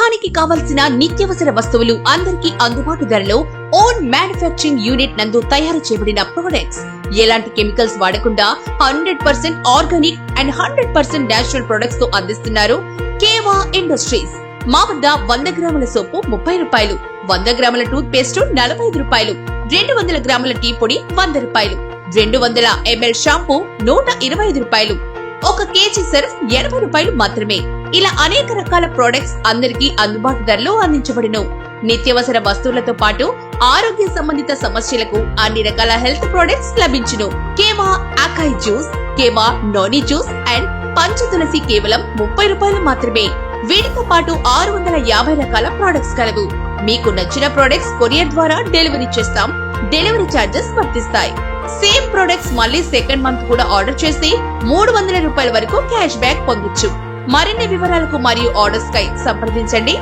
గృహానికి కావలసిన నిత్యావసర వస్తువులు అందరికీ అందుబాటు ధరలో ఓన్ మ్యానుఫ్యాక్చరింగ్ యూనిట్ నందు తయారు చేయబడిన ప్రొడక్ట్స్ ఎలాంటి కెమికల్స్ వాడకుండా 100% ఆర్గానిక్ అండ్ 100% నేచురల్ ప్రొడక్ట్స్ తో అందిస్తున్నారు కేవా ఇండస్ట్రీస్. మా వద్ద 100 గ్రాముల సోపు 30 రూపాయలు, 100 గ్రాముల టూత్ పేస్ట్ 45 రూపాయలు, 200 గ్రాముల టీ పొడి 100 రూపాయలు, 200 ml షాంపూ 125 రూపాయలు, 1 కేజీ సర్ఫ్ 80 రూపాయలు మాత్రమే. ఇలా అనేక రకాల ప్రొడక్ట్స్ అందరికీ అందుబాటు ధరలో అందించబడును. నిత్యావసర వస్తువులతో పాటు ఆరోగ్య సంబంధిత సమస్యలకు అన్ని రకాల హెల్త్ ప్రొడక్ట్స్ లభించును. Kewa acai juice, Kewa noni juice and Panchatulasi కేవలం 30 రూపాయలు మాత్రమే. వీటితో పాటు 650 రకాల ప్రొడక్ట్స్ కలవు. మీకు నచ్చిన ప్రొడక్ట్స్ కొరియర్ ద్వారా డెలివరీ చేస్తాం. డెలివరీ ఛార్జెస్ వర్తిస్తాయి. సేమ్ ప్రొడక్ట్స్ మళ్ళీ సెకండ్ మంత్ కూడా ఆర్డర్ చేసి 300 రూపాయల వరకు క్యాష్ బ్యాక్ పొందొచ్చు. మరిన్ని వివరాలకు మరియు ఆర్డర్స్ కై సంప్రదించండి.